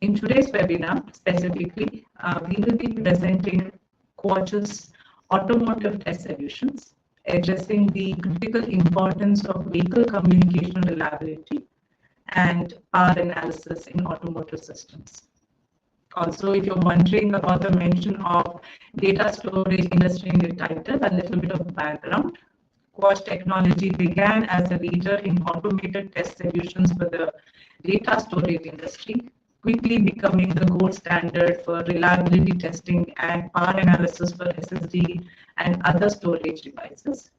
In today's webinar, specifically, we will be presenting Quatch's automotive test solutions, addressing the critical importance of vehicle communication reliability and power analysis in automotive systems. Also, if you're wondering about the mention of data storage industry in the title, a little bit of background. Quatch Technology began as a leader in automated test solutions for the data storage industry, quickly becoming the gold standard for reliability testing and power analysis for SSD and other storage devices.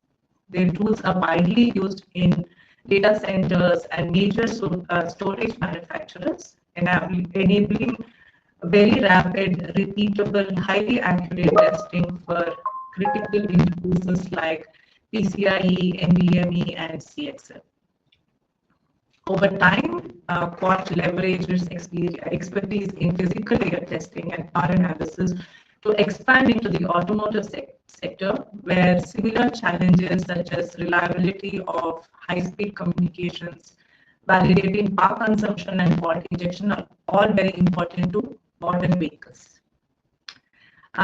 Their tools are widely used in data centers and major storage manufacturers, enabling very rapid, repeatable, highly accurate testing for critical interfaces like PCIe, NVMe, and CXL. Over time, Quatch leverages expertise in physical layer testing and power analysis to expand into the automotive sector, where similar challenges such as reliability of high-speed communications, validating power consumption, and fault injection are all very important to modern vehicles.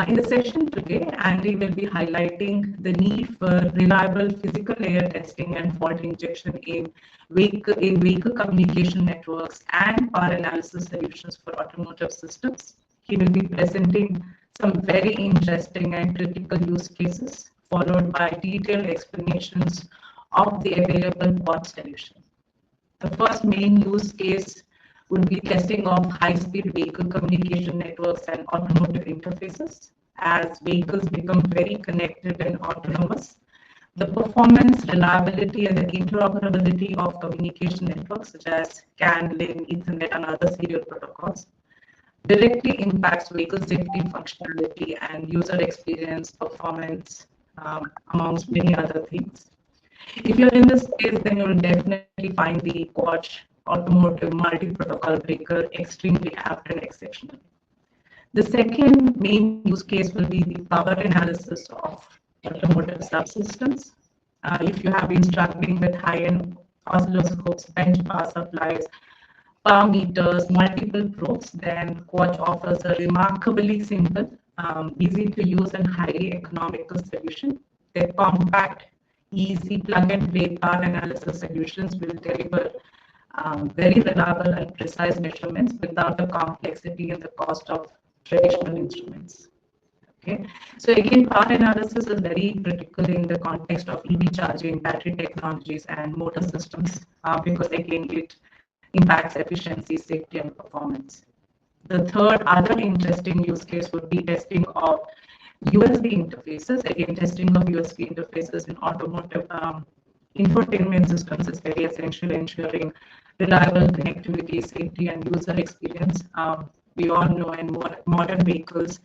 In the session today, Andy will be highlighting the need for reliable physical layer testing and fault injection in vehicle communication networks and power analysis solutions for automotive systems. He will be presenting some very interesting and critical use cases, followed by detailed explanations of the available Quatch solution. The first main use case would be testing of high-speed vehicle communication networks and automotive interfaces. As vehicles become very connected and autonomous, the performance, reliability, and the interoperability of communication networks such as CAN, LIN, Ethernet, and other serial protocols directly impacts vehicle safety, functionality, and user experience, performance, amongst many other things. If you're in this space, then you'll definitely find the Quatch automotive multi-protocol breaker extremely apt and exceptional. The second main use case will be the power analysis of automotive subsystems. If you have been struggling with high-end oscilloscopes, bench power supplies, power meters, multiple probes, then Quatch offers a remarkably simple, easy to use and highly economical solution. Their compact, easy plug-and-play power analysis solutions will deliver very reliable and precise measurements without the complexity and the cost of traditional instruments. Okay, so again, power analysis is very critical in the context of EV charging, battery technologies, and motor systems because again, it impacts efficiency, safety, and performance. The third other interesting use case would be testing of USB interfaces. Again, testing of USB interfaces in automotive infotainment systems is very essential, ensuring reliable connectivity, safety, and user experience. We all know in modern vehicles,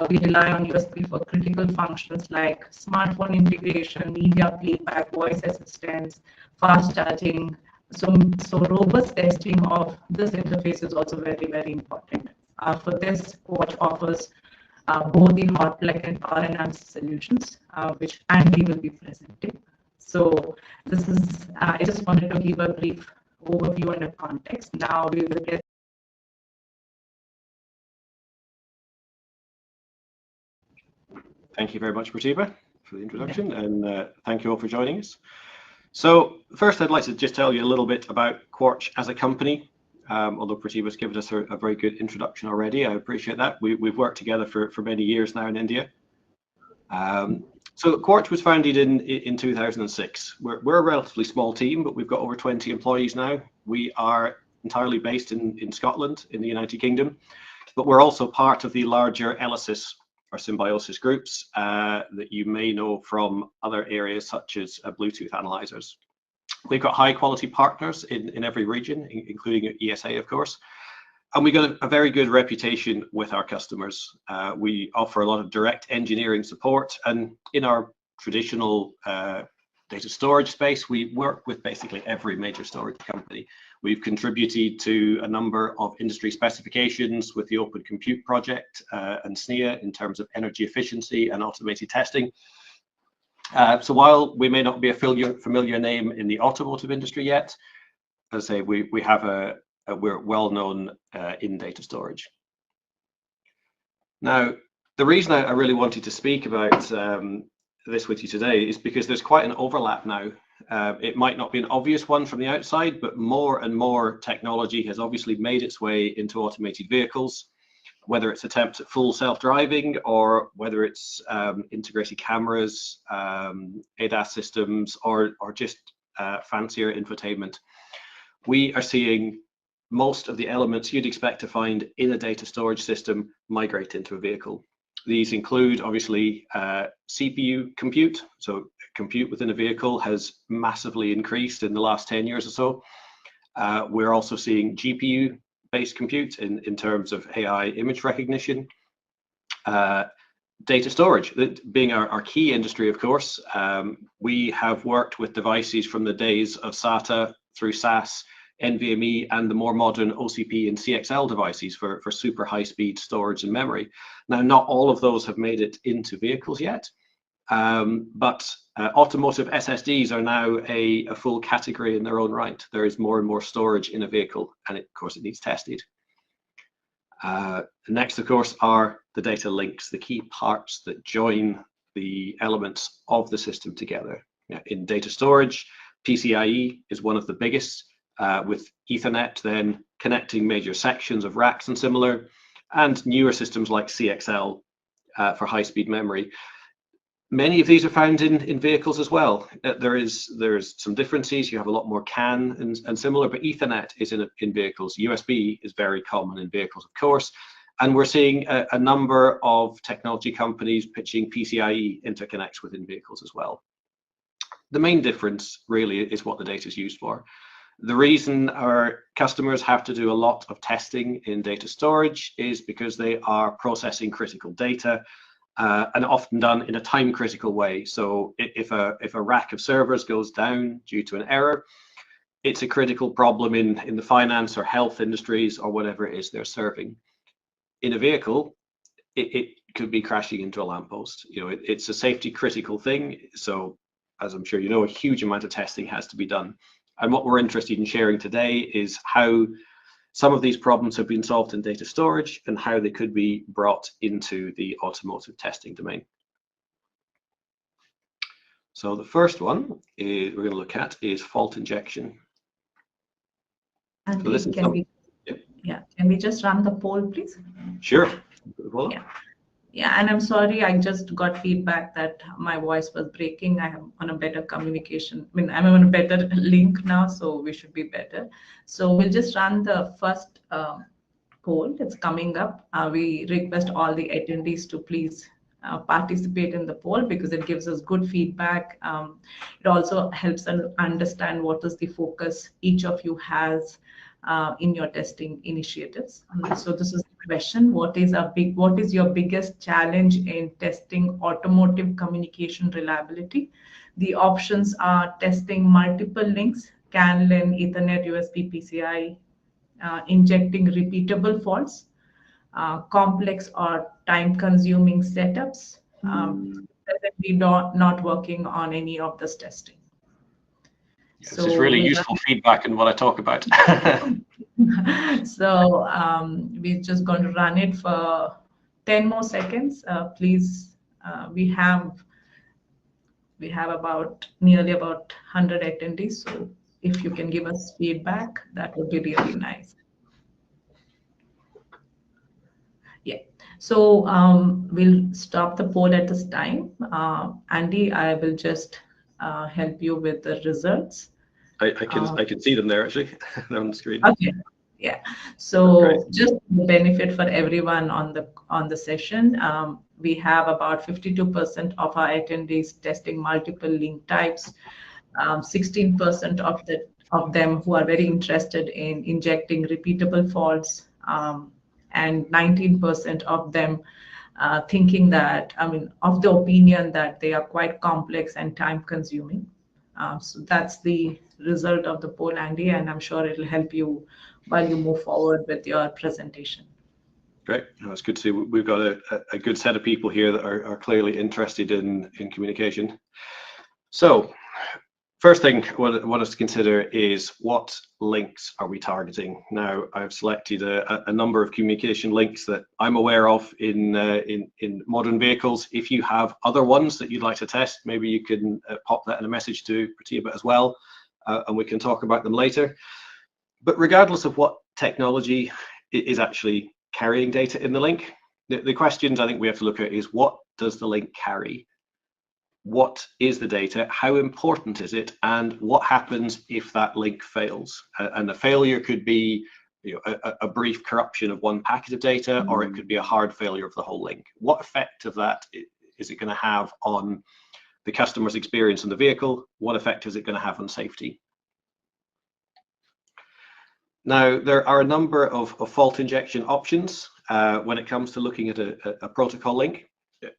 we rely on USB for critical functions like smartphone integration, media playback, voice assistance, fast charging. So robust testing of this interface is also very, very important. For this, Quatch offers both the hot plug and power analysis solutions, which Andy will be presenting. So this is, I just wanted to give a brief overview and a context. Now we will get. Thank you very much, Pratibha, for the introduction, and thank you all for joining us. So first, I'd like to just tell you a little bit about Quatch as a company. Although Pratibha's given us a very good introduction already, I appreciate that. We've worked together for many years now in India. So Quatch was founded in 2006. We're a relatively small team, but we've got over 20 employees now. We are entirely based in Scotland, in the United Kingdom, but we're also part of the larger ELYSIS or symbiosis groups that you may know from other areas such as Bluetooth analyzers. We've got high quality partners in every region, including ESA, of course. And we got a very good reputation with our customers. We offer a lot of direct engineering support, and in our traditional data storage space, we work with basically every major storage company. We've contributed to a number of industry specifications with the Open Compute project and SNIA in terms of energy efficiency and automated testing. So while we may not be a familiar name in the automotive industry yet, as I say, we have a we're well known in data storage. Now, the reason I really wanted to speak about this with you today is because there's quite an overlap now. It might not be an obvious one from the outside, but more and more technology has obviously made its way into automated vehicles, whether it's attempts at full self-driving or whether it's integrated cameras, ADAS systems, or just fancier infotainment. We are seeing most of the elements you'd expect to find in a data storage system migrate into a vehicle. These include, obviously, CPU compute. So compute within a vehicle has massively increased in the last 10 years or so. We're also seeing GPU-based compute in terms of AI image recognition. Data storage, being our key industry, of course. We have worked with devices from the days of SATA through SAS, NVMe, and the more modern OCP and CXL devices for super high-speed storage and memory. Now, not all of those have made it into vehicles yet, but automotive SSDs are now a full category in their own right. There is more and more storage in a vehicle, and of course, it needs tested. Next, of course, are the data links, the key parts that join the elements of the system together. In data storage, PCIe is one of the biggest, with Ethernet then connecting major sections of racks and similar, and newer systems like CXL for high-speed memory. Many of these are found in vehicles as well. There's some differences. You have a lot more CAN and similar, but Ethernet is in vehicles. USB is very common in vehicles, of course, and we're seeing a number of technology companies pitching PCIe interconnects within vehicles as well. The main difference really is what the data is used for. The reason our customers have to do a lot of testing in data storage is because they are processing critical data, and often done in a time-critical way. So if a rack of servers goes down due to an error, it's a critical problem in the finance or health industries or whatever it is they're serving. In a vehicle, it could be crashing into a lamppost. It's a safety-critical thing. So, as I'm sure you know, a huge amount of testing has to be done. And what we're interested in sharing today is how some of these problems have been solved in data storage and how they could be brought into the automotive testing domain. So the first one we're going to look at is fault injection. And so can we just run the poll, please? Sure. Yeah, and I'm sorry, I just got feedback that my voice was breaking. I am on a better communication. I'm on a better link now, so we should be better. So we'll just run the first poll. It's coming up. We request all the attendees to please participate in the poll because it gives us good feedback. It also helps us understand what is the focus each of you has in your testing initiatives. So this is the question: what is your biggest challenge in testing automotive communication reliability? The options are testing multiple links, CAN, LAN, Ethernet, USB, PCI, injecting repeatable faults, complex or time-consuming setups, presently not working on any of this testing. So this is really useful feedback in what I talk about. So we're just going to run it for 10 more seconds. Please, we have nearly about 100 attendees. So if you can give us feedback, that would be really nice. Yeah. So we'll stop the poll at this time. Andy, I will just help you with the results. I can see them there actually. They're on the screen. Okay. Yeah. So just the benefit for everyone on the session, we have about 52% of our attendees testing multiple link types, 16% of them who are very interested in injecting repeatable faults, and 19% of them thinking that, of the opinion that they are quite complex and time consuming. So that's the result of the poll, Andy, and I'm sure it'll help you while you move forward with your presentation. Great. That's good to see. We've got a good set of people here that are clearly interested in communication. So First thing I want us to consider is what links are we targeting. Now, I've selected a number of communication links that I'm aware of in modern vehicles. If you have other ones that you'd like to test, maybe you can pop that in a message to Pratibha as well, and we can talk about them later. But regardless of what technology is actually carrying data in the link, the questions I think we have to look at is, what does the link carry? What is the data? How important is it? And what happens if that link fails? And the failure could be, a brief corruption of one packet of data, or it could be a hard failure of the whole link. What effect of that is it going to have on the customer's experience in the vehicle? What effect is it going to have on safety? Now, there are a number of fault injection options when it comes to looking at a protocol link.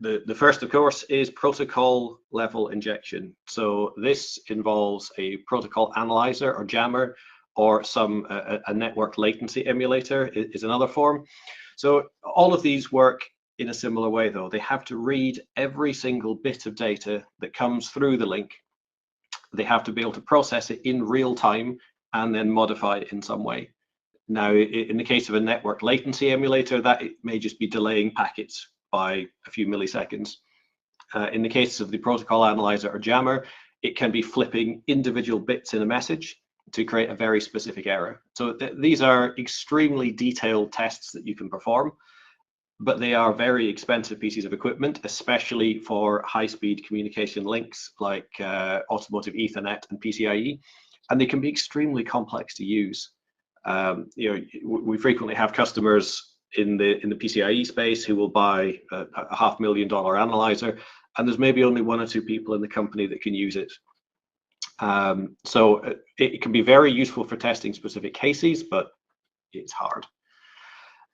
The first, of course, is protocol level injection. So this involves a protocol analyzer or jammer, or a network latency emulator is another form. So all of these work in a similar way, though. They have to read every single bit of data that comes through the link. They have to be able to process it in real time and then modify it in some way. Now, in the case of a network latency emulator, that it may just be delaying packets by a few milliseconds. In the case of the protocol analyzer or jammer, it can be flipping individual bits in a message to create a very specific error. So these are extremely detailed tests that you can perform, but they are very expensive pieces of equipment, especially for high-speed communication links like automotive Ethernet and PCIe, and they can be extremely complex to use. We frequently have customers in the PCIe space who will buy a $500,000 analyzer, and there's maybe only one or two people in the company that can use it. So it can be very useful for testing specific cases, but it's hard.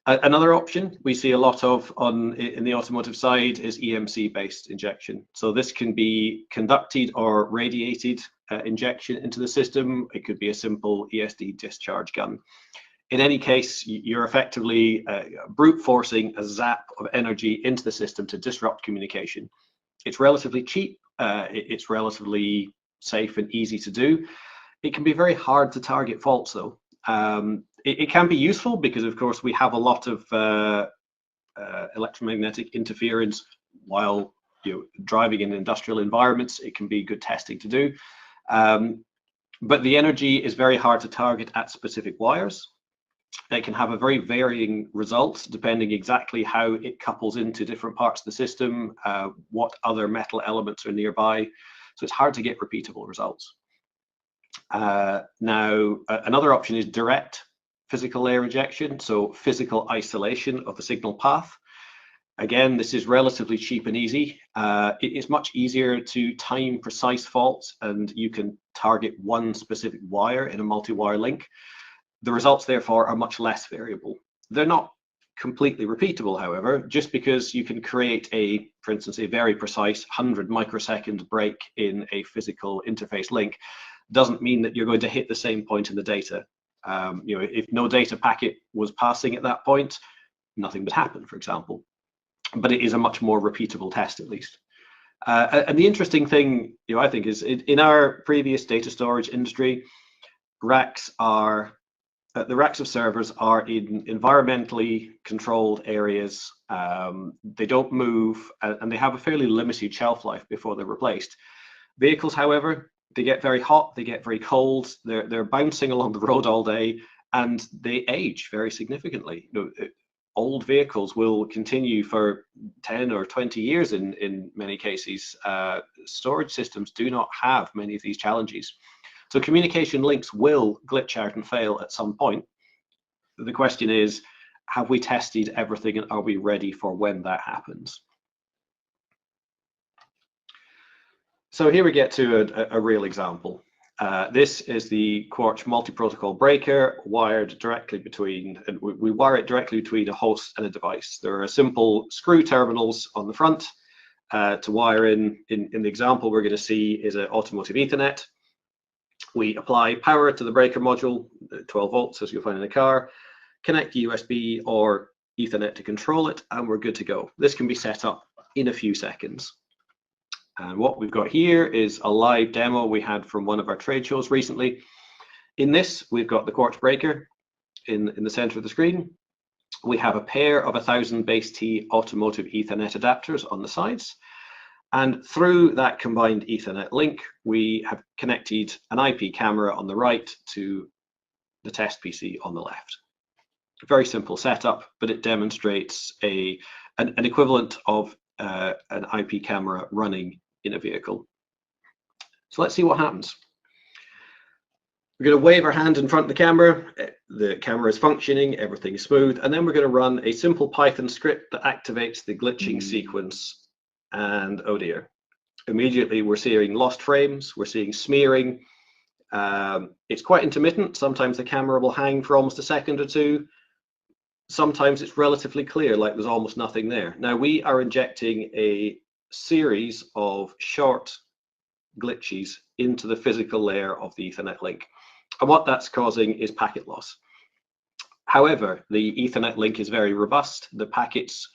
Another option we see a lot of in the automotive side is EMC-based injection. So this can be conducted or radiated injection into the system. It could be a simple ESD discharge gun. In any case, you're effectively brute forcing a zap of energy into the system to disrupt communication. It's relatively cheap, it's relatively safe and easy to do. It can be very hard to target faults, though. It can be useful because, of course, we have a lot of electromagnetic interference while driving in industrial environments. It can be good testing to do. But the energy is very hard to target at specific wires. It can have a very varying result depending exactly how it couples into different parts of the system, what other metal elements are nearby. So it's hard to get repeatable results. Now, another option is direct physical layer injection, so physical isolation of the signal path. Again, this is relatively cheap and easy. It is much easier to time precise faults, and you can target one specific wire in a multi-wire link. The results, therefore, are much less variable. They're not completely repeatable, however. Just because you can create for instance, a very precise 100 microsecond break in a physical interface link doesn't mean that you're going to hit the same point in the data. If no data packet was passing at that point, nothing would happen, for example. But it is a much more repeatable test, at least. And the interesting thing, I think, is in our previous data storage industry, the racks of servers are in environmentally controlled areas. They don't move, and they have a fairly limited shelf life before they're replaced. Vehicles, however, they get very hot, they get very cold, they're bouncing along the road all day, and they age very significantly. Old vehicles will continue for 10 or 20 years in many cases. Storage systems do not have many of these challenges. So communication links will glitch out and fail at some point. The question is, have we tested everything and are we ready for when that happens? So here we get to a real example. This is the Quartz multi-protocol breaker wired directly between, and we wire it directly between a host and a device. There are simple screw terminals on the front to wire in. In the example we're going to see is an automotive Ethernet. We apply power to the breaker module, 12 volts as you'll find in a car, connect USB or Ethernet to control it, and we're good to go. This can be set up in a few seconds. And what we've got here is a live demo we had from one of our trade shows recently. In this, we've got the Quartz breaker in the center of the screen. We have a pair of 1000 base T automotive Ethernet adapters on the sides. And through that combined Ethernet link, we have connected an IP camera on the right to the test PC on the left. A very simple setup, but it demonstrates an equivalent of an IP camera running in a vehicle. So let's see what happens. We're going to wave our hand in front of the camera. The camera is functioning, everything is smooth, and then we're going to run a simple Python script that activates the glitching sequence. And oh dear, immediately we're seeing lost frames, we're seeing smearing. It's quite intermittent. Sometimes the camera will hang for almost a second or two. Sometimes it's relatively clear, like there's almost nothing there. Now we are injecting a series of short glitches into the physical layer of the Ethernet link. And what that's causing is packet loss. However, the Ethernet link is very robust. The packets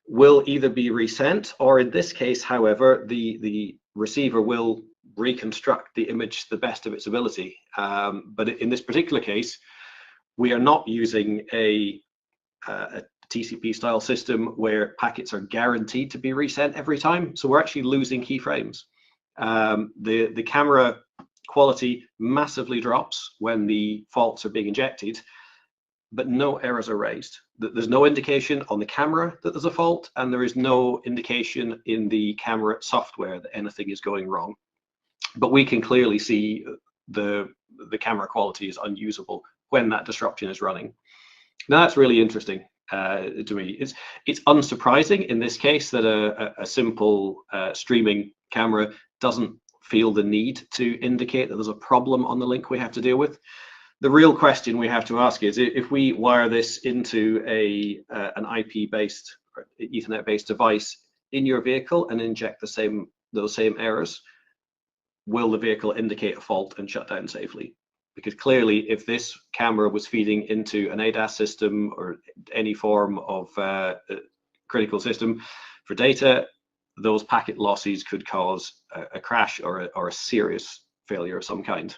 will either be resent, or in this case, however, the receiver will reconstruct the image to the best of its ability. But in this particular case, we are not using a TCP style system where packets are guaranteed to be resent every time. So we're actually losing keyframes. The camera quality massively drops when the faults are being injected, but no errors are raised. There's no indication on the camera that there's a fault, and there is no indication in the camera software that anything is going wrong. But we can clearly see the camera quality is unusable when that disruption is running. Now that's really interesting to me. It's unsurprising in this case that a simple streaming camera doesn't feel the need to indicate that there's a problem on the link we have to deal with. The real question we have to ask is, if we wire this into an IP-based or Ethernet-based device in your vehicle and inject those same errors, will the vehicle indicate a fault and shut down safely? Because clearly, if this camera was feeding into an ADAS system or any form of critical system for data, those packet losses could cause a crash or a serious failure of some kind.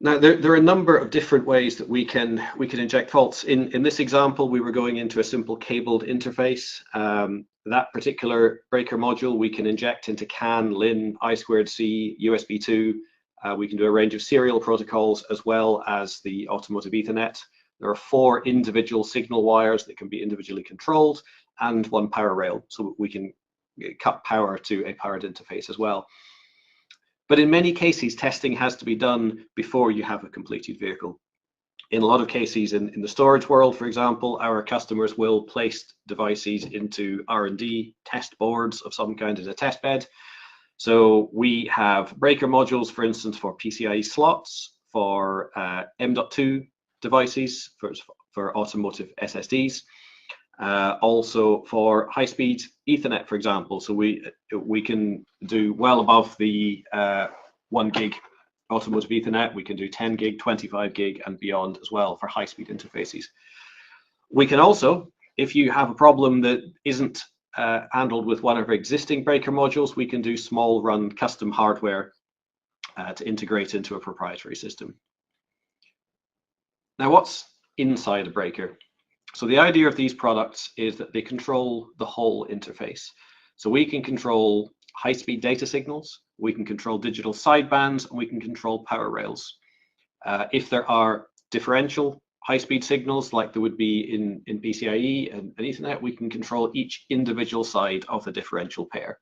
Now, there are a number of different ways that we can inject faults. In this example, we were going into a simple cabled interface. That particular breaker module we can inject into CAN, LIN, I2C, USB 2. We can do a range of serial protocols as well as the automotive Ethernet. There are 4 individual signal wires that can be individually controlled and 1 power rail, so we can cut power to a powered interface as well. But in many cases, testing has to be done before you have a completed vehicle. In a lot of cases in the storage world, for example, our customers will place devices into R&D test boards of some kind as a test bed. So we have breaker modules, for instance, for PCIe slots, for M.2 devices, for automotive SSDs, also for high-speed Ethernet, for example. So we can do well above the 1 gig automotive Ethernet. We can do 10 gig, 25 gig, and beyond as well for high-speed interfaces. We can also, if you have a problem that isn't handled with one of our existing breaker modules, we can do small run custom hardware to integrate into a proprietary system. Now, what's inside a breaker? So the idea of these products is that they control the whole interface. So we can control high-speed data signals, we can control digital sidebands, and we can control power rails. If there are differential high-speed signals like there would be in PCIe and Ethernet, we can control each individual side of the differential pair.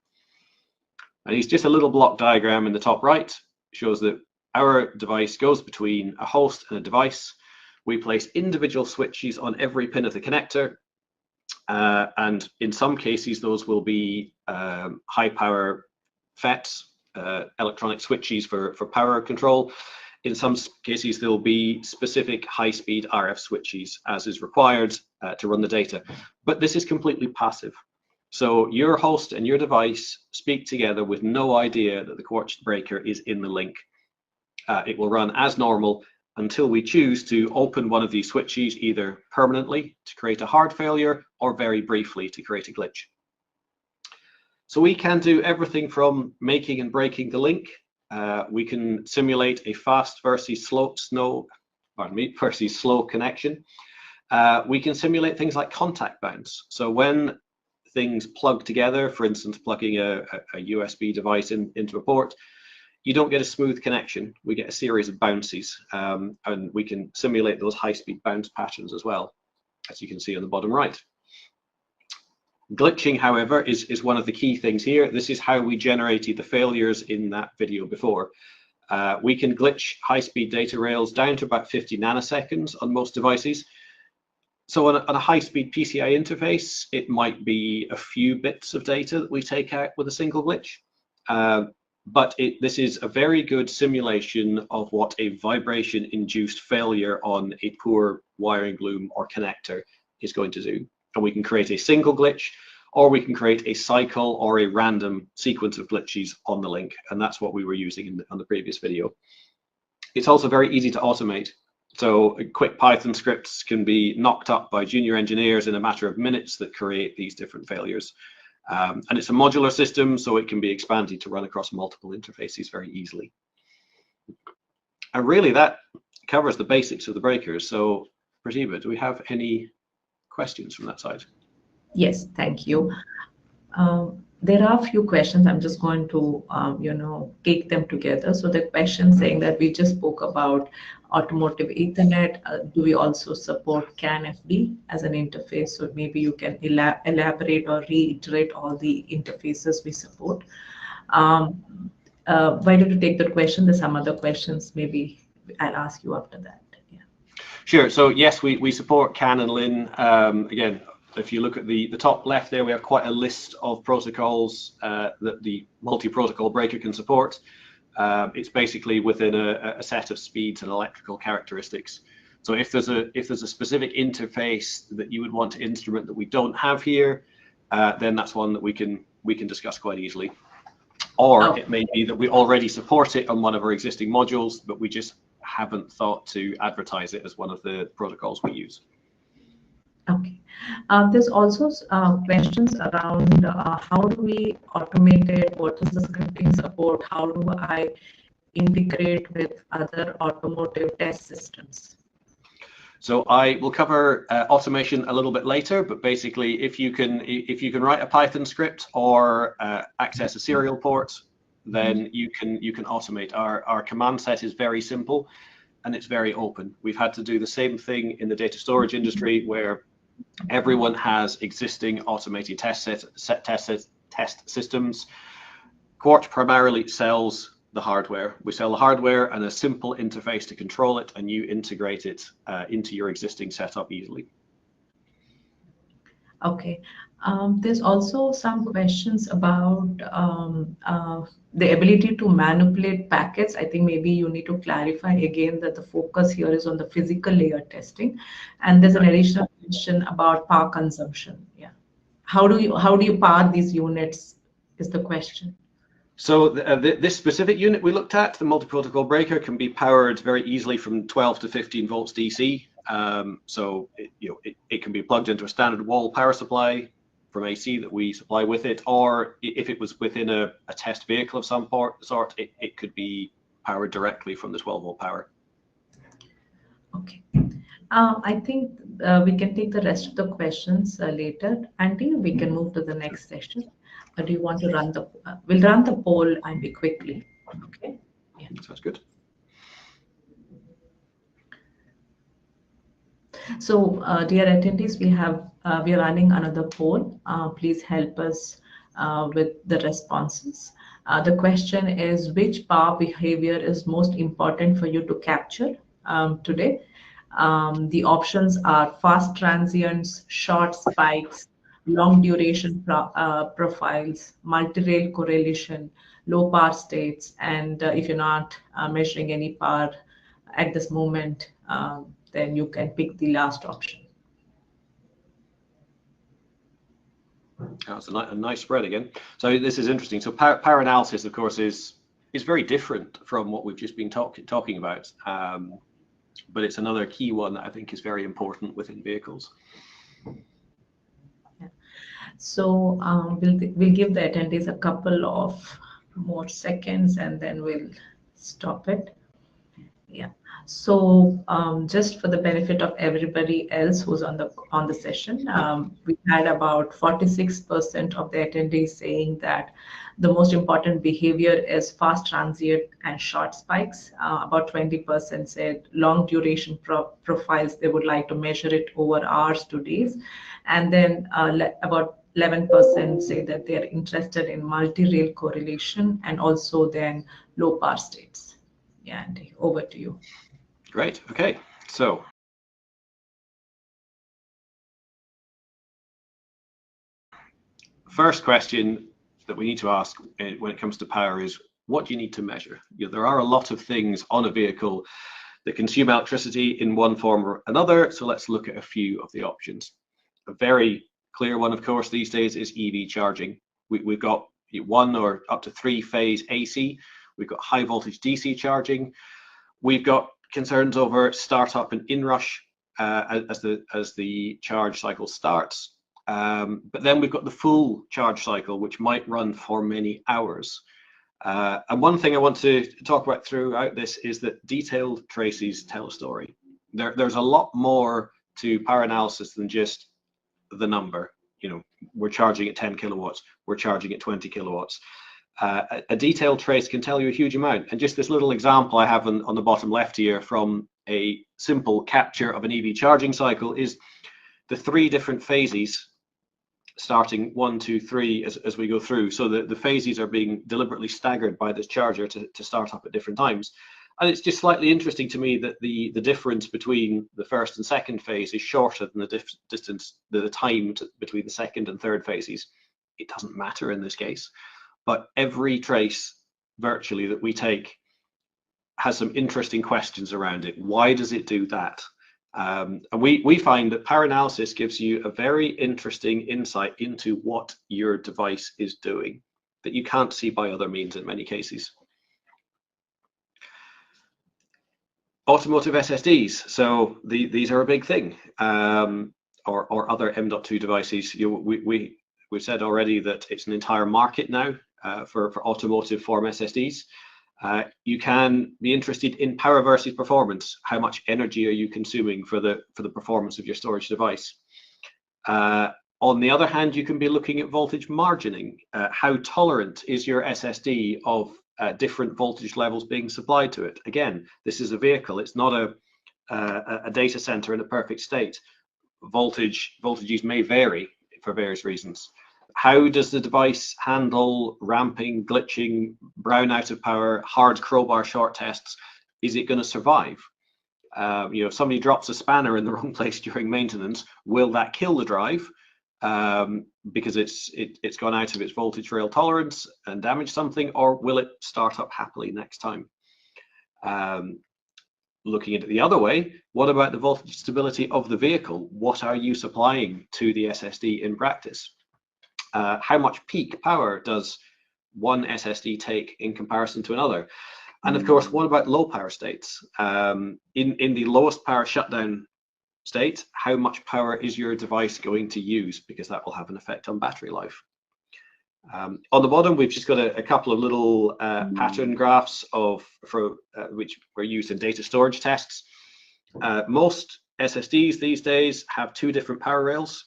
And it's just a little block diagram in the top right, shows that our device goes between a host and a device. We place individual switches on every pin of the connector, and in some cases those will be high power FETs, electronic switches for power control. In some cases there will be specific high-speed RF switches as is required to run the data, but this is completely passive. So your host and your device speak together with no idea that the Quartz breaker is in the link. It will run as normal until we choose to open one of these switches either permanently to create a hard failure or very briefly to create a glitch. So we can do everything from making and breaking the link. We can simulate a fast versus slow connection. We can simulate things like contact bounce. So when things plug together, for instance, plugging a USB device into a port, you don't get a smooth connection. We get a series of bounces, and we can simulate those high-speed bounce patterns as well, as you can see on the bottom right. Glitching, however, is one of the key things here. This is how we generated the failures in that video before. We can glitch high-speed data rails down to about 50 nanoseconds on most devices. So on a high-speed PCI interface, it might be a few bits of data that we take out with a single glitch. But this is a very good simulation of what a vibration-induced failure on a poor wiring loom or connector is going to do. And we can create a single glitch, or we can create a cycle or a random sequence of glitches on the link. And that's what we were using on the previous video. It's also very easy to automate. So quick Python scripts can be knocked up by junior engineers in a matter of minutes that create these different failures. And it's a modular system, so it can be expanded to run across multiple interfaces very easily. And really that covers the basics of the breakers. So Pratibha, do we have any questions from that side? Yes, thank you. There are a few questions. I'm just going to, take them together. So the question saying that we just spoke about automotive Ethernet. Do we also support CAN FD as an interface? So maybe you can elaborate or reiterate all the interfaces we support. Why don't you take that question? There's some other questions. Maybe I'll ask you after that. Yeah. Sure. So yes, we support CAN and LIN. Again, if you look at the top left there, we have quite a list of protocols that the multi-protocol breaker can support. It's basically within a set of speeds and electrical characteristics. So if there's a specific interface that you would want to instrument that we don't have here, then that's one that we can discuss quite easily. Or it may be that we already support it on one of our existing modules, but we just haven't thought to advertise it as one of the protocols we use. Okay. There's also questions around how do we automate it? What is the scripting support? How do I integrate with other automotive test systems? So I will cover automation a little bit later, but basically, if you can write a Python script or access a serial port, then you can automate. Our command set is very simple, and it's very open. We've had to do the same thing in the data storage industry, where everyone has existing automated test systems. Quartz primarily sells the hardware. We sell the hardware and a simple interface to control it, and you integrate it into your existing setup easily. Okay. There's also some questions about the ability to manipulate packets. I think maybe you need to clarify again that the focus here is on the physical layer testing. And there's an additional question about power consumption. Yeah. How do you power these units is the question. So this specific unit we looked at, the multi-protocol breaker, can be powered very easily from 12 to 15 volts DC. So it can be plugged into a standard wall power supply from AC that we supply with it, or if it was within a test vehicle of some sort, it could be powered directly from the 12-volt power. Okay. I think we can take the rest of the questions later. Andy, we can move to the next session. Or do you want to run the? We'll run the poll and be quickly. Okay. Yeah. Sounds good. So, dear attendees, we are running another poll. Please help us with the responses. The question is, which power behavior is most important for you to capture today? The options are fast transients, short spikes, long duration profiles, multi-rail correlation, low power states, and if you're not measuring any power at this moment, then you can pick the last option. That's a nice spread again. So this is interesting. So power analysis, of course, is very different from what we've just been talking about. but it's another key one that I think is very important within vehicles. Yeah. So we'll give the attendees a couple of more seconds and then we'll stop it. Yeah. So just for the benefit of everybody else who's on the session, we had about 46% of the attendees saying that the most important behavior is fast transient and short spikes. About 20% said long duration profiles, they would like to measure it over hours to days. And then about 11% say that they are interested in multi-rail correlation and also then low power states. Yeah, Andy, over to you. Great. Okay. So first question that we need to ask when it comes to power is, what do you need to measure? There are a lot of things on a vehicle that consume electricity in one form or another. So let's look at a few of the options. A very clear one, of course, these days is EV charging. We've got 1 or up to 3 phase AC. We've got high voltage DC charging. We've got concerns over startup and inrush as the charge cycle starts. But then we've got the full charge cycle, which might run for many hours. And one thing I want to talk about throughout this is that detailed traces tell a story. There's a lot more to power analysis than just the number. We're charging at 10 kilowatts, we're charging at 20 kilowatts. A detailed trace can tell you a huge amount. And just this little example I have on the bottom left here from a simple capture of an EV charging cycle is the 3 different phases, starting 1, 2, 3 as we go through. So the phases are being deliberately staggered by this charger to start up at different times. And it's just slightly interesting to me that the difference between the first and second phase is shorter than the time between the second and third phases. It doesn't matter in this case. But every trace virtually that we take has some interesting questions around it. Why does it do that? And we find that power analysis gives you a very interesting insight into what your device is doing that you can't see by other means in many cases. Automotive SSDs. So these are a big thing, or other M.2 devices. We've said already that it's an entire market now. For automotive form SSDs. You can be interested in power versus performance. How much energy are you consuming for the performance of your storage device? On the other hand, you can be looking at voltage margining. How tolerant is your SSD of different voltage levels being supplied to it? Again, this is a vehicle. It's not a data center in a perfect state. Voltages may vary for various reasons. How does the device handle ramping, glitching, brown out of power, hard crowbar short tests? Is it going to survive? If somebody drops a spanner in the wrong place during maintenance, will that kill the drive because it's gone out of its voltage rail tolerance and damage something, or will it start up happily next time? Looking at it the other way, what about the voltage stability of the vehicle? What are you supplying to the SSD in practice? How much peak power does one SSD take in comparison to another? And of course, what about low power states? In the lowest power shutdown state, how much power is your device going to use? Because that will have an effect on battery life. On the bottom, we've just got a couple of little pattern graphs which were used in data storage tests. Most SSDs these days have 2 different power rails,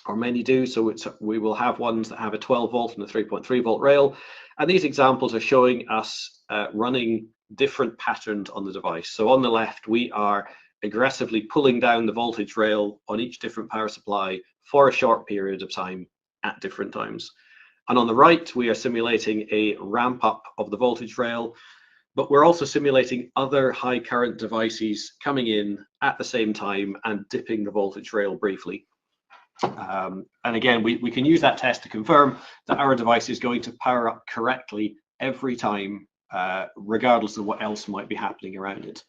or many do. So we will have ones that have a 12 volt and a 3.3 volt rail. And these examples are showing us running different patterns on the device. So on the left, we are aggressively pulling down the voltage rail on each different power supply for a short period of time at different times. And on the right, we are simulating a ramp up of the voltage rail, but we're also simulating other high current devices coming in at the same time and dipping the voltage rail briefly. And again, we can use that test to confirm that our device is going to power up correctly every time, regardless of what else might be happening around it.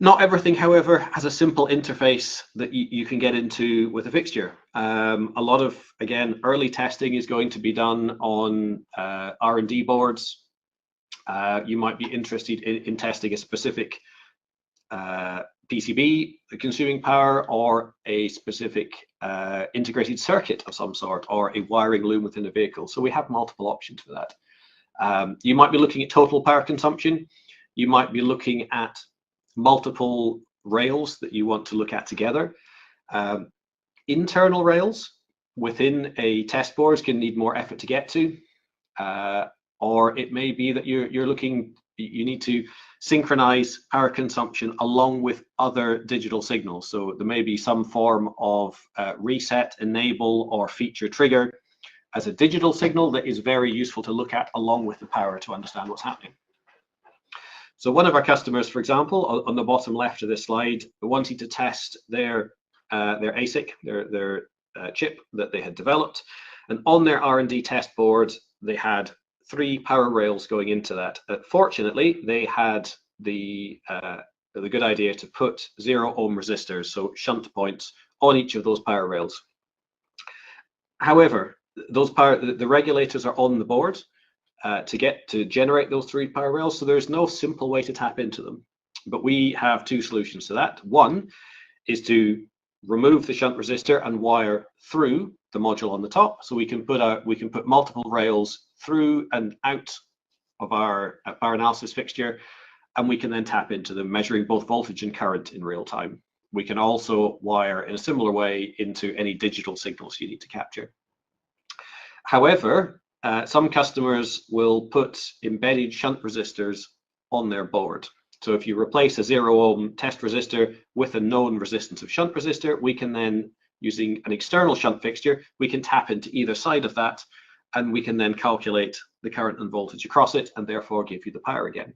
Not everything, however, has a simple interface that you can get into with a fixture. A lot of, again, early testing is going to be done on R&D boards. You might be interested in testing a specific PCB consuming power, or a specific integrated circuit of some sort, or a wiring loom within a vehicle. So we have multiple options for that. You might be looking at total power consumption. You might be looking at multiple rails that you want to look at together. Internal rails within a test board can need more effort to get to, or it may be that you need to synchronize power consumption along with other digital signals. So there may be some form of reset, enable, or feature trigger as a digital signal that is very useful to look at along with the power to understand what's happening. So one of our customers, for example, on the bottom left of this slide, wanted to test their ASIC, their chip that they had developed, and on their R&D test board, they had 3 power rails going into that. Fortunately, they had the good idea to put 0 ohm resistors, so shunt points, on each of those power rails. However, the regulators are on the board to generate those 3 power rails, so there's no simple way to tap into them. But we have 2 solutions to that. One is to remove the shunt resistor and wire through the module on the top, so we can put multiple rails through and out of our power analysis fixture, and we can then tap into them, measuring both voltage and current in real time. We can also wire in a similar way into any digital signals you need to capture. However, some customers will put embedded shunt resistors on their board. So if you replace a 0 ohm test resistor with a known resistance of shunt resistor, we can then, using an external shunt fixture, we can tap into either side of that, and we can then calculate the current and voltage across it, and therefore give you the power again.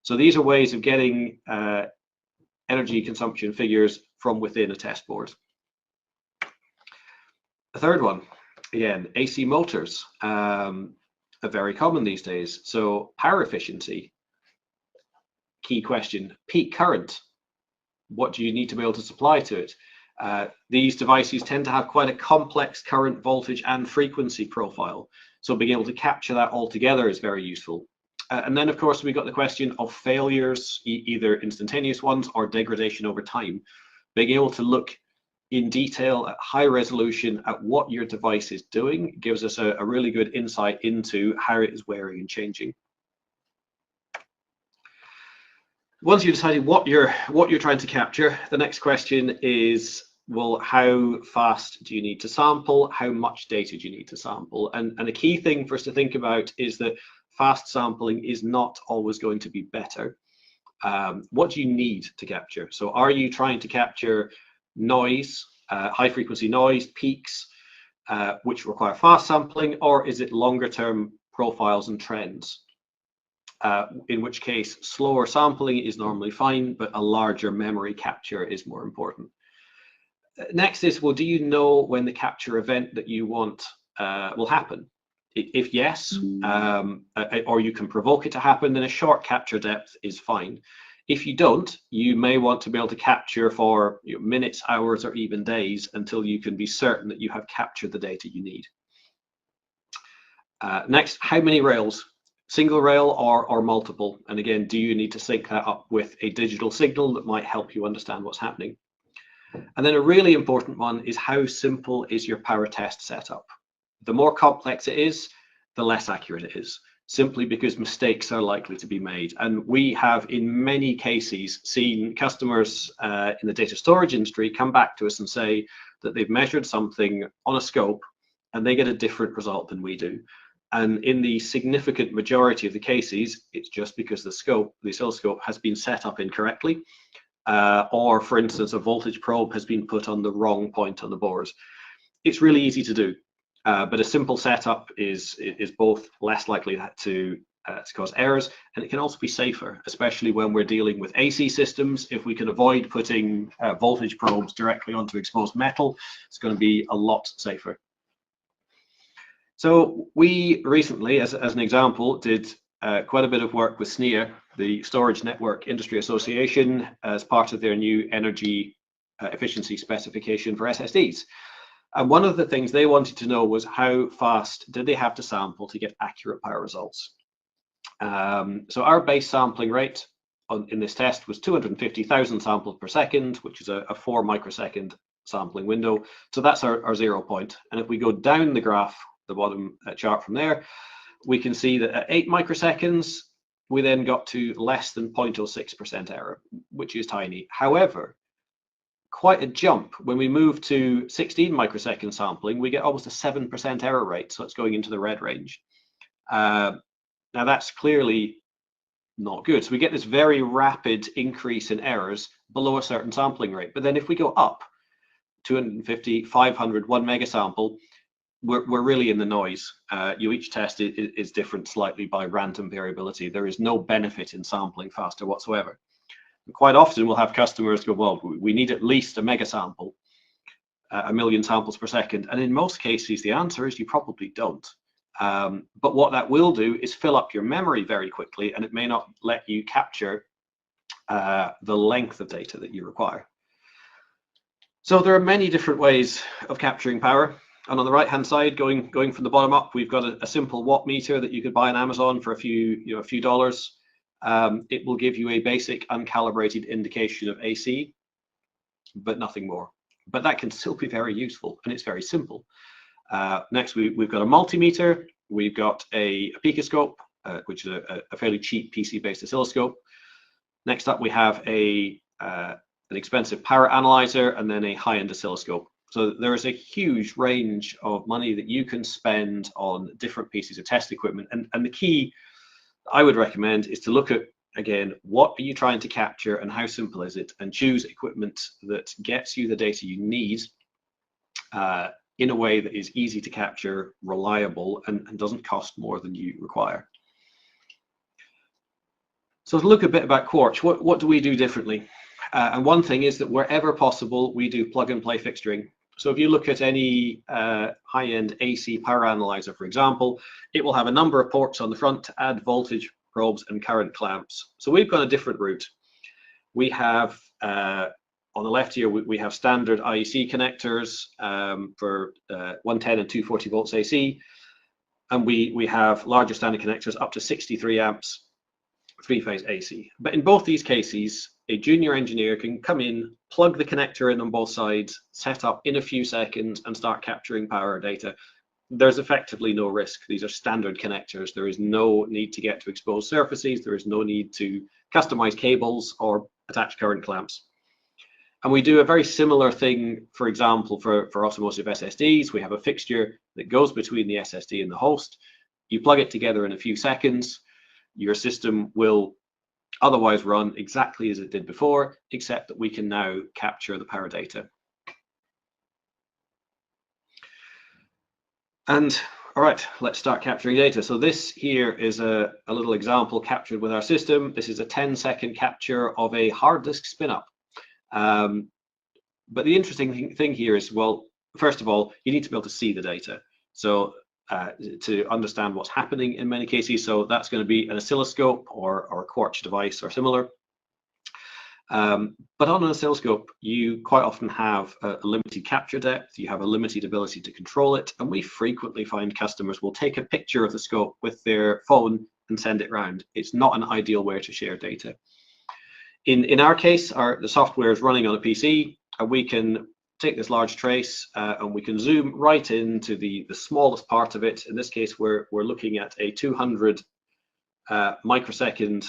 So these are ways of getting energy consumption figures from within a test board. The third one, again, AC motors are very common these days. So power efficiency, key question. Peak current, what do you need to be able to supply to it? These devices tend to have quite a complex current, voltage, and frequency profile. So being able to capture that all together is very useful. And then, of course, we've got the question of failures, either instantaneous ones or degradation over time. Being able to look in detail at high resolution at what your device is doing gives us a really good insight into how it is wearing and changing. Once you've decided what you're trying to capture, the next question is, well, how fast do you need to sample? How much data do you need to sample? And a key thing for us to think about is that fast sampling is not always going to be better. What do you need to capture? So are you trying to capture noise, high frequency noise, peaks, which require fast sampling, or is it longer term profiles and trends? In which case slower sampling is normally fine, but a larger memory capture is more important. Next is, well, do you know when the capture event that you want will happen? If yes, or you can provoke it to happen, then a short capture depth is fine. If you don't, you may want to be able to capture for minutes, hours, or even days until you can be certain that you have captured the data you need. Next, how many rails? Single rail or multiple? And again, do you need to sync that up with a digital signal that might help you understand what's happening? And then a really important one is, how simple is your power test setup? The more complex it is, the less accurate it is, simply because mistakes are likely to be made. And we have, in many cases, seen customers in the data storage industry come back to us and say that they've measured something on a scope and they get a different result than we do. And in the significant majority of the cases, it's just because the oscilloscope has been set up incorrectly, or, for instance, a voltage probe has been put on the wrong point on the board. It's really easy to do, but a simple setup is both less likely to cause errors, and it can also be safer, especially when we're dealing with AC systems. If we can avoid putting voltage probes directly onto exposed metal, it's going to be a lot safer. So we recently, as an example, did quite a bit of work with SNEA, the Storage Network Industry Association, as part of their new energy efficiency specification for SSDs. And one of the things they wanted to know was, how fast did they have to sample to get accurate power results? So our base sampling rate in this test was 250,000 samples per second, which is a 4 microsecond sampling window. So that's our 0 point. And if we go down the graph, the bottom chart from there, we can see that at 8 microseconds, we then got to less than 0.06% error, which is tiny. However, quite a jump. When we move to 16 microsecond sampling, we get almost a 7% error rate. So it's going into the red range. Now that's clearly not good. So we get this very rapid increase in errors below a certain sampling rate. But then if we go up 250, 500, 1 mega sample, we're really in the noise. Each test is different slightly by random variability. There is no benefit in sampling faster whatsoever. And quite often we'll have customers go, well, we need at least a mega sample, 1 million samples per second. And in most cases, the answer is you probably don't. But what that will do is fill up your memory very quickly, and it may not let you capture the length of data that you require. So there are many different ways of capturing power. And on the right-hand side, going from the bottom up, we've got a simple watt meter that you could buy on Amazon for a few dollars. It will give you a basic uncalibrated indication of AC, but nothing more. But that can still be very useful, and it's very simple. Next, we've got a multimeter. We've got a picoscope, which is a fairly cheap PC-based oscilloscope. Next up, we have an expensive power analyzer, and then a high-end oscilloscope. So there is a huge range of money that you can spend on different pieces of test equipment. And the key I would recommend is to look at, again, what are you trying to capture and how simple is it? And choose equipment that gets you the data you need in a way that is easy to capture, reliable, and doesn't cost more than you require. So to look a bit about Quartz, what do we do differently? And one thing is that wherever possible, we do plug-and-play fixturing. So if you look at any high-end AC power analyzer, for example, it will have a number of ports on the front to add voltage probes and current clamps. So we've got a different route. We have, on the left here, we have standard IEC connectors for 110 and 240 volts AC. And we have larger standard connectors up to 63 amps, three-phase AC. But in both these cases, a junior engineer can come in, plug the connector in on both sides, set up in a few seconds, and start capturing power data. There's effectively no risk. These are standard connectors. There is no need to get to exposed surfaces. There is no need to customize cables or attach current clamps. And we do a very similar thing, for example, for automotive SSDs. We have a fixture that goes between the SSD and the host. You plug it together in a few seconds. Your system will otherwise run exactly as it did before, except that we can now capture the power data. And all right, let's start capturing data. So this here is a little example captured with our system. This is a 10-second capture of a hard disk spin-up. But the interesting thing here is, well, first of all, you need to be able to see the data. So to understand what's happening in many cases. So that's going to be an oscilloscope or a Quartz device or similar. But on an oscilloscope, you quite often have a limited capture depth. You have a limited ability to control it. And we frequently find customers will take a picture of the scope with their phone and send it round. It's not an ideal way to share data. In our case, the software is running on a PC, and we can take this large trace and we can zoom right into the smallest part of it. In this case, we're looking at a 200 microsecond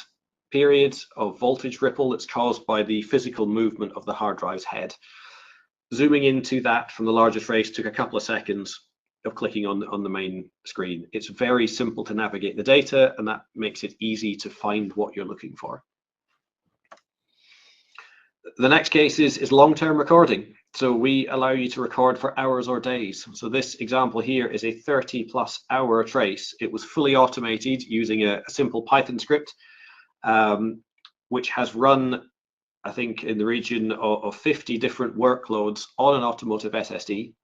period of voltage ripple that's caused by the physical movement of the hard drive's head. Zooming into that from the larger trace took a couple of seconds of clicking on the main screen. It's very simple to navigate the data, and that makes it easy to find what you're looking for. The next case is long-term recording. So we allow you to record for hours or days. So this example here is a 30+ hour trace. It was fully automated using a simple Python script, which has run, I think, in the region of 50 different workloads on an automotive SSD.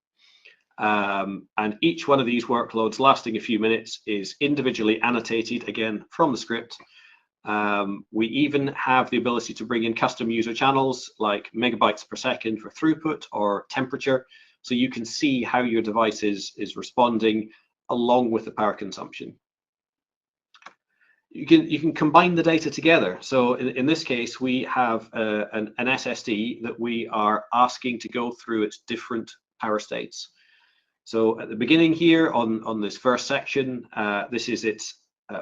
And each one of these workloads lasting a few minutes is individually annotated, again, from the script. We even have the ability to bring in custom user channels like megabytes per second for throughput or temperature, so you can see how your device is responding along with the power consumption. you can combine the data together. So in this case, we have an SSD that we are asking to go through its different power states. So at the beginning here on this first section, this is its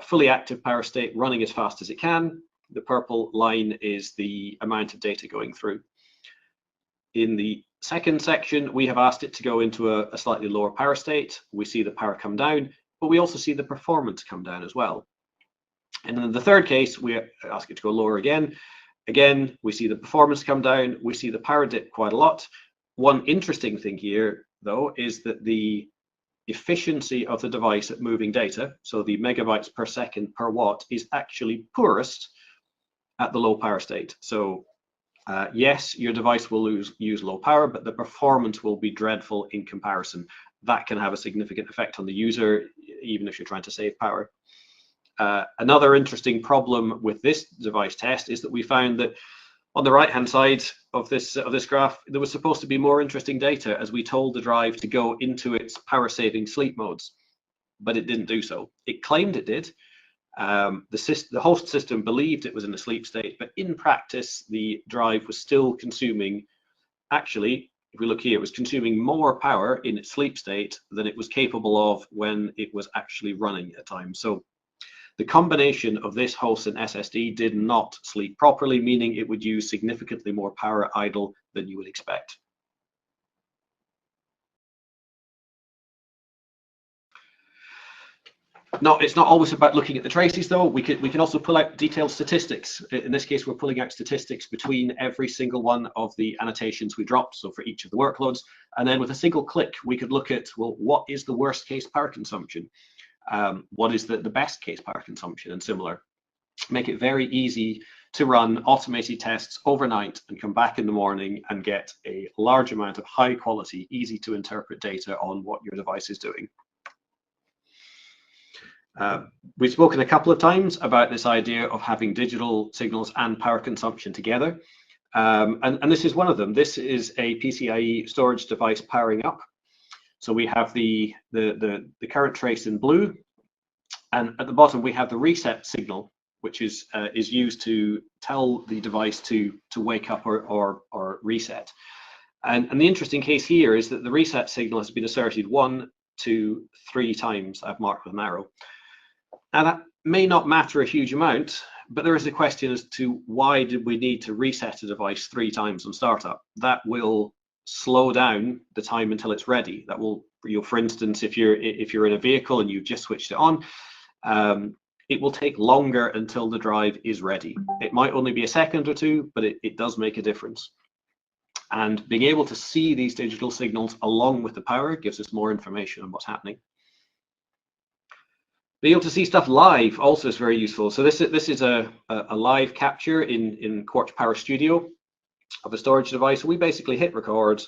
fully active power state running as fast as it can. The purple line is the amount of data going through. In the second section, we have asked it to go into a slightly lower power state. We see the power come down, but we also see the performance come down as well. And in the third case, we ask it to go lower again. Again, we see the performance come down. We see the power dip quite a lot. One interesting thing here, though, is that the efficiency of the device at moving data, so the megabytes per second per watt, is actually poorest at the low power state. So yes, your device will use low power, but the performance will be dreadful in comparison. That can have a significant effect on the user, even if you're trying to save power. Another interesting problem with this device test is that we found that on the right-hand side of this graph, there was supposed to be more interesting data as we told the drive to go into its power-saving sleep modes, but it didn't do so. It claimed it did. The host system believed it was in a sleep state, but in practice, the drive was still consuming, actually, if we look here, it was consuming more power in its sleep state than it was capable of when it was actually running at times. So the combination of this host and SSD did not sleep properly, meaning it would use significantly more power idle than you would expect. No, it's not always about looking at the traces, though. We can also pull out detailed statistics. In this case, we're pulling out statistics between every single one of the annotations we dropped, so for each of the workloads. And then with a single click, we could look at, well, what is the worst case power consumption? What is the best case power consumption, and similar. Make it very easy to run automated tests overnight and come back in the morning and get a large amount of high quality, easy to interpret data on what your device is doing. We've spoken a couple of times about this idea of having digital signals and power consumption together. And this is one of them. This is a PCIe storage device powering up. So we have the current trace in blue, and at the bottom we have the reset signal, which is used to tell the device to wake up or reset. And the interesting case here is that the reset signal has been asserted 1, 2, 3 times. I've marked with an arrow. Now that may not matter a huge amount, but there is a question as to why did we need to reset a device 3 times on startup? That will slow down the time until it's ready. That will, for instance, if you're in a vehicle and you've just switched it on, it will take longer until the drive is ready. It might only be a second or 2, but it does make a difference. And being able to see these digital signals along with the power gives us more information on what's happening. Being able to see stuff live also is very useful. So this is a live capture in Quartz Power Studio of a storage device. We basically hit record,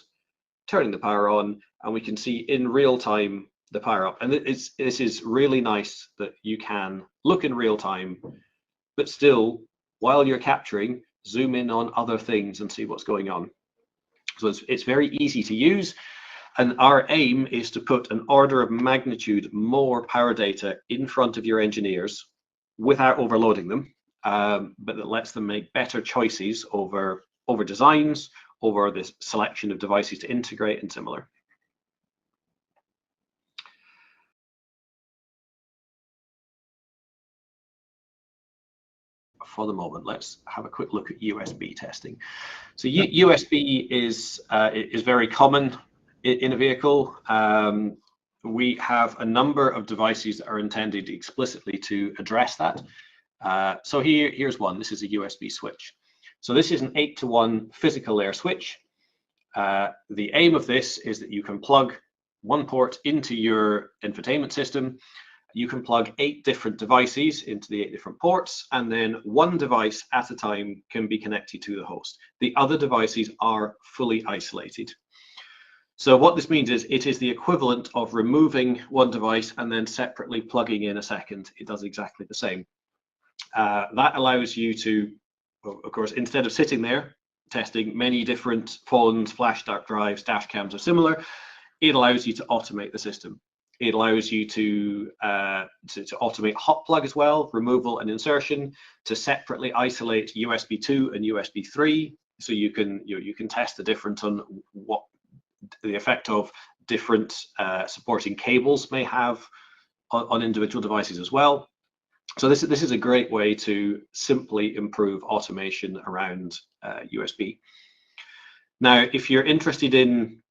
turning the power on, and we can see in real time the power up. And this is really nice that you can look in real time, but still, while you're capturing, zoom in on other things and see what's going on. So it's very easy to use. And our aim is to put an order of magnitude more power data in front of your engineers without overloading them, but that lets them make better choices over designs, over this selection of devices to integrate and similar. For the moment, let's have a quick look at USB testing. So USB is very common in a vehicle. We have a number of devices that are intended explicitly to address that. So here's one. This is a USB switch. So this is an 8-to-1 physical layer switch. The aim of this is that you can plug one port into your infotainment system. You can plug 8 different devices into the 8 different ports, and then one device at a time can be connected to the host. The other devices are fully isolated. So what this means is it is the equivalent of removing one device and then separately plugging in a second. It does exactly the same. That allows you to, of course, instead of sitting there testing many different phones, flash drives, dash cams, or similar, it allows you to automate the system. It allows you to automate hot plug as well, removal and insertion, to separately isolate USB 2 and USB 3, so you can test the difference on what the effect of different supporting cables may have on individual devices as well. So this is a great way to simply improve automation around USB. Now, if you're interested in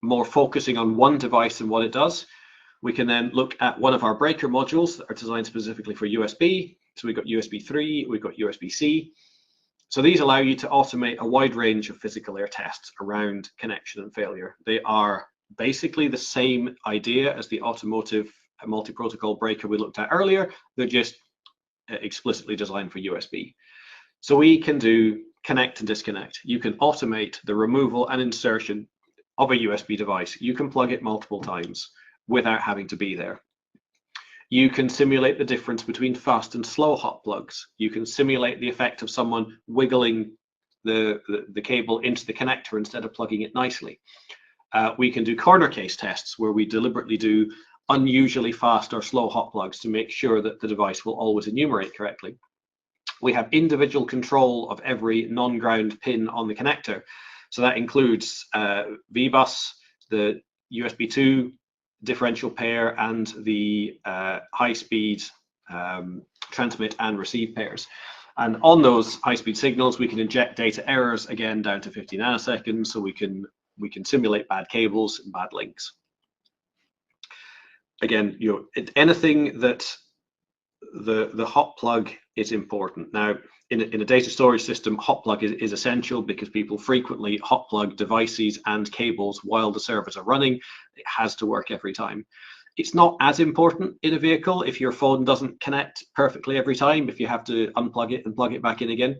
more focusing on one device and what it does, we can then look at one of our breaker modules that are designed specifically for USB. So we've got USB 3, we've got USB-C. So these allow you to automate a wide range of physical air tests around connection and failure. They are basically the same idea as the automotive multi-protocol breaker we looked at earlier. They're just explicitly designed for USB. So we can do connect and disconnect. You can automate the removal and insertion of a USB device. You can plug it multiple times without having to be there. You can simulate the difference between fast and slow hot plugs. You can simulate the effect of someone wiggling the cable into the connector instead of plugging it nicely. We can do corner case tests where we deliberately do unusually fast or slow hot plugs to make sure that the device will always enumerate correctly. We have individual control of every non-ground pin on the connector. So that includes V-bus, the USB 2 differential pair, and the high-speed transmit and receive pairs. And on those high-speed signals, we can inject data errors, again, down to 50 nanoseconds, so we can simulate bad cables and bad links. Again, anything that the hot plug is important. Now, in a data storage system, hot plug is essential because people frequently hot plug devices and cables while the servers are running. It has to work every time. It's not as important in a vehicle if your phone doesn't connect perfectly every time, if you have to unplug it and plug it back in again.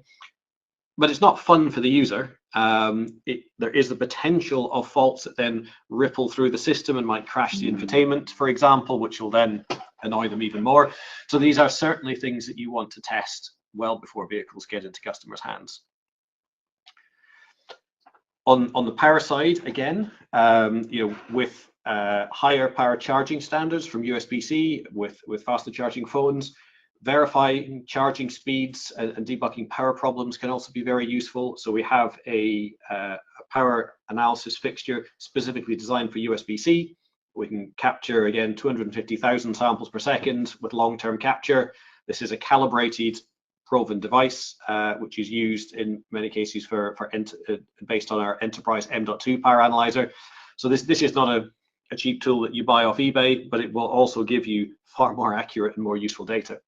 But it's not fun for the user. There is the potential of faults that then ripple through the system and might crash the infotainment, for example, which will then annoy them even more. So these are certainly things that you want to test well before vehicles get into customers' hands. On the power side, again, with higher power charging standards from USB-C, with faster charging phones, verifying charging speeds and debugging power problems can also be very useful. So we have a power analysis fixture specifically designed for USB-C. We can capture, again, 250,000 samples per second with long-term capture. This is a calibrated, proven device, which is used in many cases based on our enterprise M.2 power analyzer. So this is not a cheap tool that you buy off eBay, but it will also give you far more accurate and more useful data.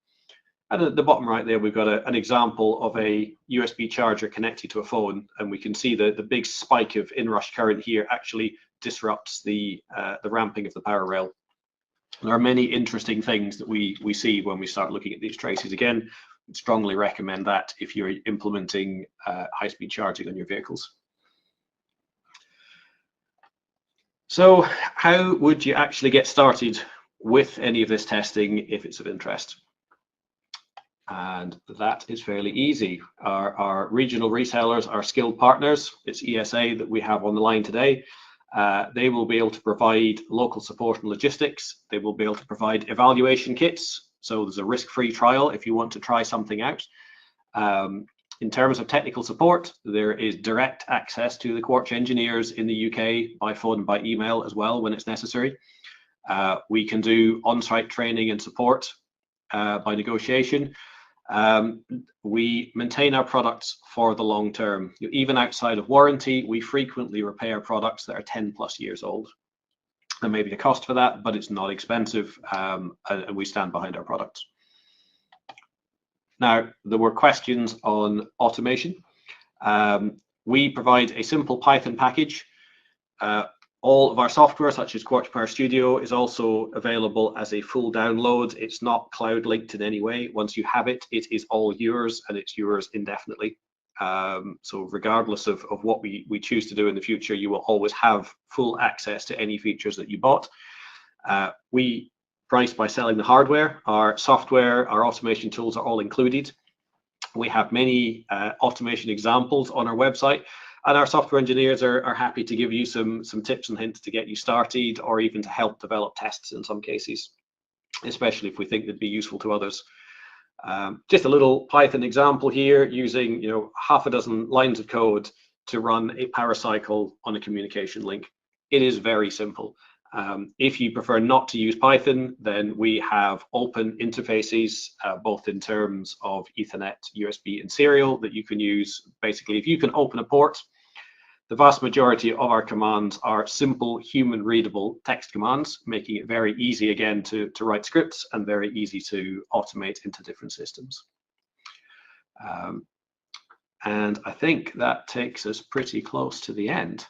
And at the bottom right there, we've got an example of a USB charger connected to a phone, and we can see the big spike of inrush current here actually disrupts the ramping of the power rail. There are many interesting things that we see when we start looking at these traces. Again, I'd strongly recommend that if you're implementing high-speed charging on your vehicles. So how would you actually get started with any of this testing if it's of interest? And that is fairly easy. Our regional resellers are skilled partners. It's ESA that we have on the line today. They will be able to provide local support and logistics. They will be able to provide evaluation kits. So there's a risk-free trial if you want to try something out. In terms of technical support, there is direct access to the Quartz engineers in the UK by phone and by email as well when it's necessary. We can do on-site training and support by negotiation. We maintain our products for the long term. Even outside of warranty, we frequently repair products that are 10+ years old. There may be a cost for that, but it's not expensive, and we stand behind our products. Now, there were questions on automation. We provide a simple Python package. All of our software, such as Quartz Power Studio, is also available as a full download. It's not cloud linked in any way. Once you have it, it is all yours, and it's yours indefinitely. So regardless of what we choose to do in the future, you will always have full access to any features that you bought. We price by selling the hardware. Our software, our automation tools are all included. We have many automation examples on our website. And our software engineers are happy to give you some tips and hints to get you started, or even to help develop tests in some cases, especially if we think they'd be useful to others. Just a little Python example here, using half a dozen lines of code to run a power cycle on a communication link. It is very simple. If you prefer not to use Python, then we have open interfaces, both in terms of Ethernet, USB, and serial, that you can use. Basically, if you can open a port, the vast majority of our commands are simple, human-readable text commands, making it very easy, again, to write scripts, and very easy to automate into different systems. And I think that takes us pretty close to the end.